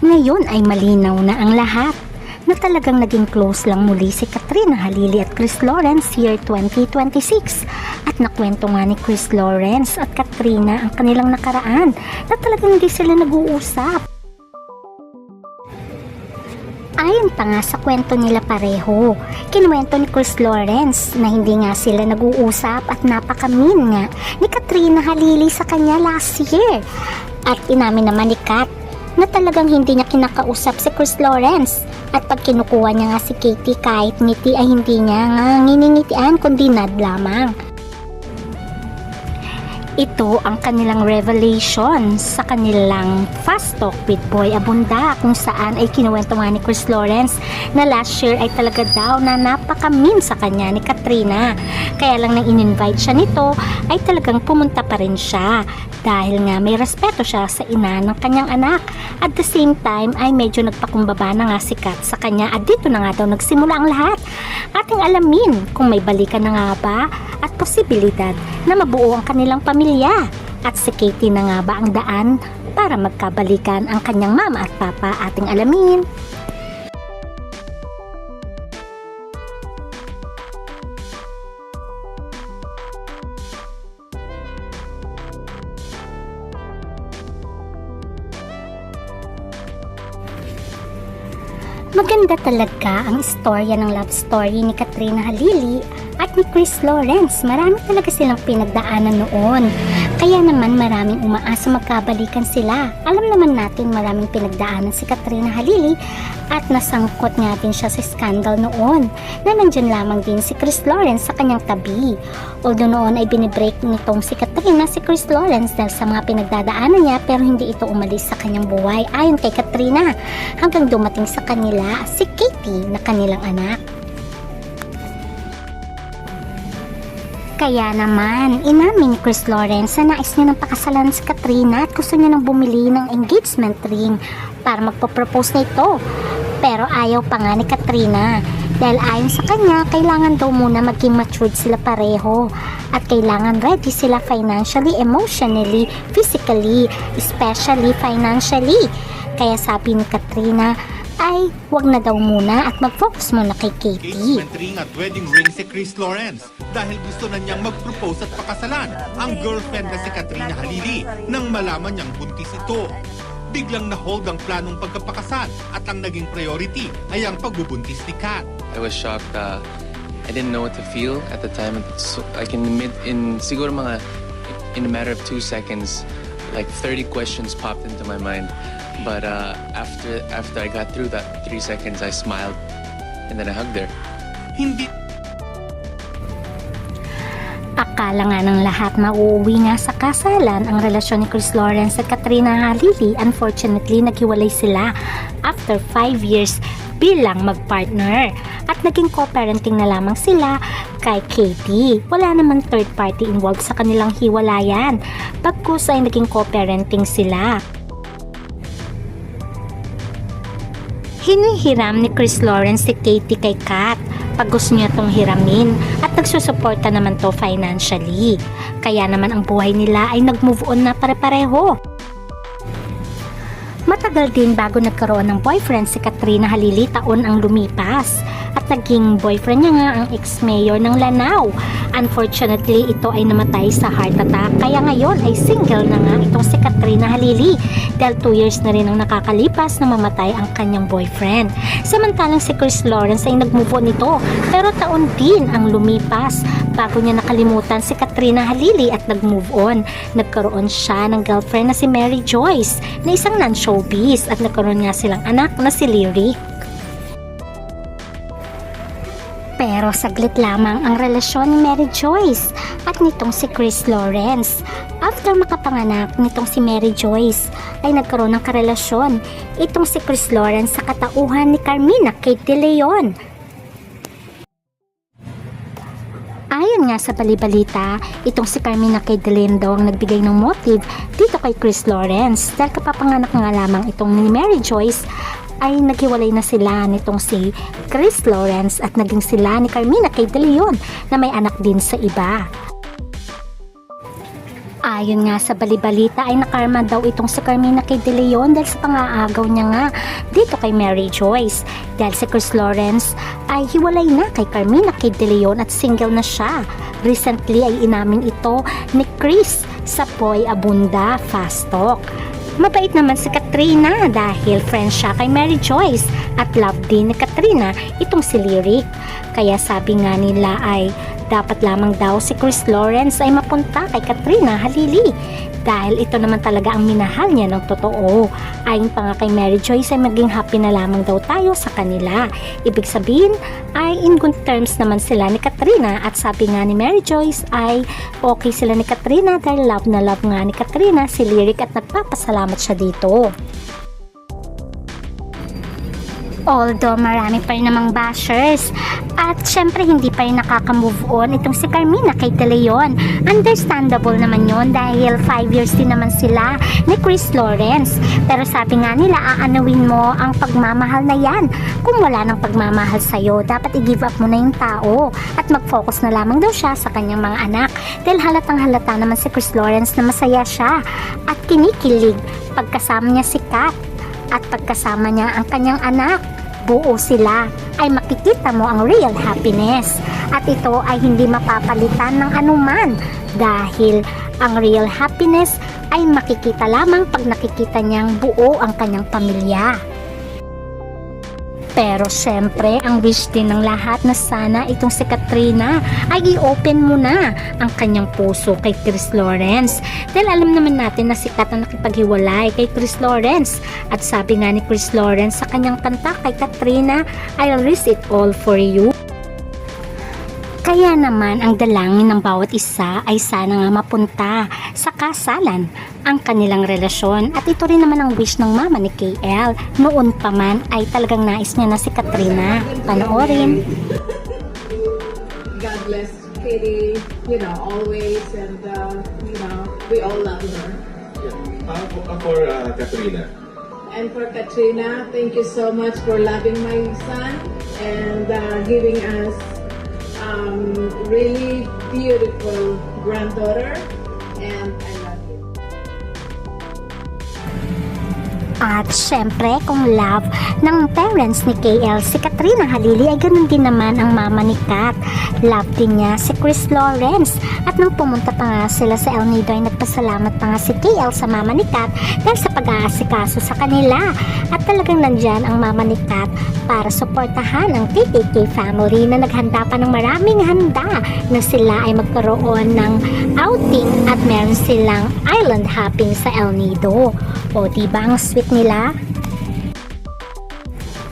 Ngayon ay malinaw na ang lahat na talagang naging close lang muli si Katrina Halili at Chris Lawrence year 2026. At nakwento nga ni Chris Lawrence at Katrina ang kanilang nakaraan na talagang hindi sila nag-uusap. Ayon pa nga sa kwento nila pareho, kinuwento ni Chris Lawrence na hindi nga sila nag-uusap at napaka-mean nga ni Katrina Halili sa kanya last year. At inamin naman ni Kat na talagang hindi niya kinakausap si Chris Lawrence. At pag kinukuha niya nga si Katie, kahit ngiti ay hindi niya nga nginingitian kundi nod lamang. Ito ang kanilang revelation sa kanilang Fast Talk with Boy Abunda, kung saan ay kinuwento nga ni Chris Lawrence na last year ay talaga daw na napaka-mean sa kanya ni Katrina. Kaya lang nang in-invite siya nito ay talagang pumunta pa rin siya dahil nga may respeto siya sa ina ng kanyang anak. At the same time ay medyo nagpakumbaba na nga si Kat sa kanya at dito na nga daw nagsimula ang lahat. Ating alamin kung may balikan na nga ba at posibilidad na mabuo ang kanilang pamilya. At si Katie na nga ba ang daan para magkabalikan ang kanyang mama at papa? Ating alamin. Maganda talaga ang istorya ng love story ni Katrina Halili at ni Chris Lawrence. Marami talaga silang pinagdaanan noon. Kaya naman maraming umaasa magkabalikan sila. Alam naman natin maraming pinagdaanan si Katrina Halili at nasangkot nga din siya sa scandal noon na nandyan lamang din si Chris Lawrence sa kanyang tabi. Although noon ay binibreak nitong si Katrina si Chris Lawrence dahil sa mga pinagdadaanan niya, pero hindi ito umalis sa kanyang buhay ayon kay Katrina hanggang dumating sa kanila si Katie na kanilang anak. Kaya naman, inamin ni Chris Lawrence na nais niya ng pakasalan si Katrina at gusto niya nang bumili ng engagement ring para magpo-propose na ito. Pero ayaw pa nga ni Katrina dahil ayon sa kanya, kailangan daw muna maging matured sila pareho at kailangan ready sila financially, emotionally, physically, especially financially. Kaya sabi ni Katrina ay wag na daw muna at mag-focus muna kay Katie. Engagement ring at wedding ring si Chris Lawrence dahil gusto na niyang mag-propose at pakasalan ang girlfriend na si Katrina Halili nang malaman niyang buntis ito. Biglang na-hold ang planong pagkapakasal at ang naging priority ay ang pagbubuntis ni Kat. I was shocked. I didn't know what to feel at the time. So, like siguro mga in a matter of 2 seconds, like 30 questions popped into my mind. But after I got through that 3 seconds, I smiled and then I hugged her. Hindi Akala nga ng lahat mauuwi nga sa kasalan ang relasyon ni Chris Lawrence at Katrina Halili. Unfortunately, naghiwalay sila after 5 years bilang magpartner at naging co-parenting na lamang sila kay Katie. Wala naman third party involved sa kanilang hiwalayan. Pagkus ay naging co-parenting sila. Hinihiram ni Chris Lawrence si Katie kay Kat pag gusto niya itong hiramin at nagsusuporta naman to financially. Kaya naman ang buhay nila ay nag-move on na pare-pareho. Matagal din bago nagkaroon ng boyfriend si Katrina Halili, taon ang lumipas. At naging boyfriend niya nga ang ex-mayor ng Lanao. Unfortunately, ito ay namatay sa heart attack. Kaya ngayon ay single na nga itong si Katrina Halili dahil 2 years na rin ang nakakalipas na mamatay ang kanyang boyfriend. Samantalang si Chris Lawrence ay nag-move on nito, pero taon din ang lumipas bago niya nakalimutan si Katrina Halili at nag-move on. Nagkaroon siya ng girlfriend na si Mary Joyce na isang non-showbiz at nagkaroon nga silang anak na si Lyric. Pero saglit lamang ang relasyon ni Mary Joyce at nitong si Chris Lawrence. After makapanganak nitong si Mary Joyce ay nagkaroon ng karelasyon itong si Chris Lawrence sa katauhan ni Carmina Kate De Leon. Ayon nga sa balibalita, itong si Carmina Kate De Leon daw ang nagbigay ng motive dito kay Chris Lawrence dahil kapapanganak nga lamang itong ni Mary Joyce ay naghiwalay na sila nitong si Chris Lawrence at naging sila ni Carmina Kate De Leon na may anak din sa iba. Ayon nga sa balibalita ay nakarma daw itong si Carmina kay De Leon dahil sa pangaagaw niya nga dito kay Mary Joyce. Dahil si Chris Lawrence ay hiwalay na kay Carmina kay De Leon at single na siya. Recently ay inamin ito ni Chris sa Boy Abunda Fast Talk. Mabait naman si Katrina dahil friend siya kay Mary Joyce at love din ni Katrina itong si Lyric. Kaya sabi nga nila ay dapat lamang daw si Chris Lawrence ay mapunta kay Katrina Halili dahil ito naman talaga ang minahal niya ng totoo. Ayon pa nga kay Mary Joyce ay maging happy na lamang daw tayo sa kanila. Ibig sabihin ay in good terms naman sila ni Katrina at sabi nga ni Mary Joyce ay okay sila ni Katrina dahil love na love nga ni Katrina si Lyric at nagpapasalamat siya dito. Although marami pa rin namang bashers at syempre hindi pa rin nakaka-move on itong si Carmina kay De Leon. Understandable naman yon dahil 5 years din naman sila ni Chris Lawrence. Pero sabi nga nila aanawin mo ang pagmamahal na yan. Kung wala ng pagmamahal sa'yo, dapat i-give up mo na yung tao at mag-focus na lamang daw siya sa kanyang mga anak. Dahil halatang halata naman si Chris Lawrence na masaya siya at kinikilig pagkasama niya si Kat at pagkasama niya ang kanyang anak. Buo sila, ay makikita mo ang real happiness at ito ay hindi mapapalitan ng anuman dahil ang real happiness ay makikita lamang pag nakikita niyang buo ang kanyang pamilya. Pero syempre, ang wish din ng lahat na sana itong si Katrina ay i-open mo na ang kanyang puso kay Chris Lawrence. Dahil alam naman natin na si Kat ang nakipaghiwalay kay Chris Lawrence. At sabi nga ni Chris Lawrence sa kanyang kanta kay Katrina, I'll risk it all for you. Kaya naman ang dalangin ng bawat isa ay sana nga mapunta sa kasalan ang kanilang relasyon at ito rin naman ang wish ng mama ni KL. Noon pa man ay talagang nais niya na si Katrina. Panoorin. God bless Katie, always, and we all love her. For Katrina. And for Katrina, thank you so much for loving my son and giving us really beautiful granddaughter, and I love you. At syempre, kung love ng parents ni KL si Katrina Halili ay ganun din naman ang mama ni Kat. Love din niya si Chris Lawrence. At nung pumunta pa nga sila sa El Nido ay nagpasalamat pa nga si KL sa mama ni Kat dahil sa pag-aasikaso sa kanila. At talagang nandyan ang mama ni Kat para suportahan ang KKK family na naghanda pa ng maraming handa na sila ay magkaroon ng outing at meron silang island hopping sa El Nido. O diba ang sweet nila?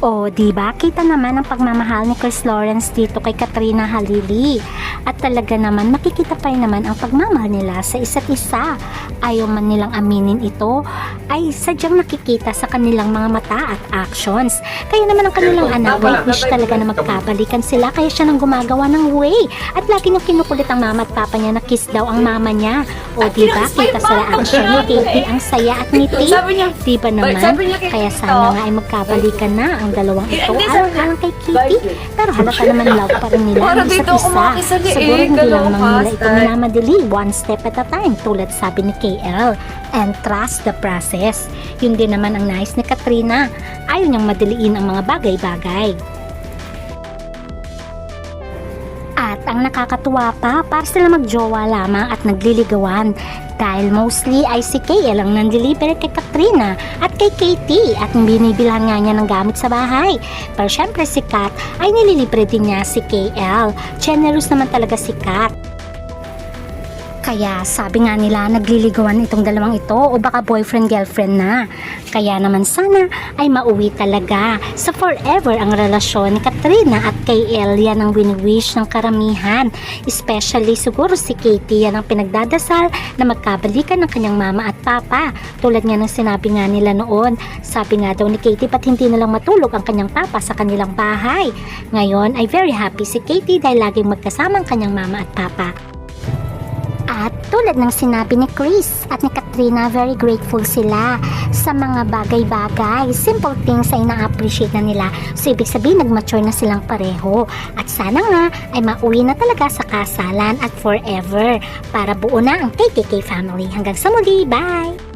O diba, kita naman ang pagmamahal ni Chris Lawrence dito kay Katrina Halili. At talaga naman, makikita pa rin naman ang pagmamahal nila sa isa't isa. Ayaw man nilang aminin ito, ay sadyang nakikita sa kanilang mga mata at actions. Kaya naman ang kanilang anak ay wish talaga na magkabalikan sila, kaya siya nang gumagawa ng way. At lagi niyang kinukulit ang mama at papa niya na kiss daw ang mama niya. O diba, kita sa reaction ni Katie ang saya at ngiti. Diba naman, kaya sana nga ay magkabalikan na ang dalawang ito. Alang-alang kay Katie, pero halata naman love pa rin nila ang isa't isa. Siguro hindi lang nila ito minamadali, one step at a time, tulad sabi ni KL. And trust the process. Yun din naman ang nais ni Katrina. Ayaw niyang madaliin ang mga bagay-bagay. At ang nakakatuwa pa, para sila magjowa lamang at nagliligawan. Dahil mostly ay si KL ang nandeliver kay Katrina at kay Katie at binibilhan nga niya ng gamit sa bahay. Pero syempre si Kat ay nililibre din niya si KL. Generous naman talaga si Kat. Kaya sabi nga nila nagliligawan itong dalawang ito o baka boyfriend-girlfriend na. Kaya naman sana ay mauwi talaga sa forever ang relasyon ni Katrina at KL. Yan ang wini-wish ng karamihan. Especially siguro si Katie, yan ang pinagdadasal na magkabalikan ng kanyang mama at papa. Tulad nga ng sinabi nga nila noon, sabi nga daw ni Katie ba't hindi nalang matulog ang kanyang papa sa kanilang bahay. Ngayon ay very happy si Katie dahil laging magkasama ang kanyang mama at papa. At Tulad ng sinabi ni Chris at ni Katrina, very grateful sila sa mga bagay-bagay. Simple things ay na-appreciate na nila. So, ibig sabihin, nag-mature na silang pareho. At sana nga ay mauwi na talaga sa kasalan at forever para buo na ang KKK family. Hanggang sa muli, bye!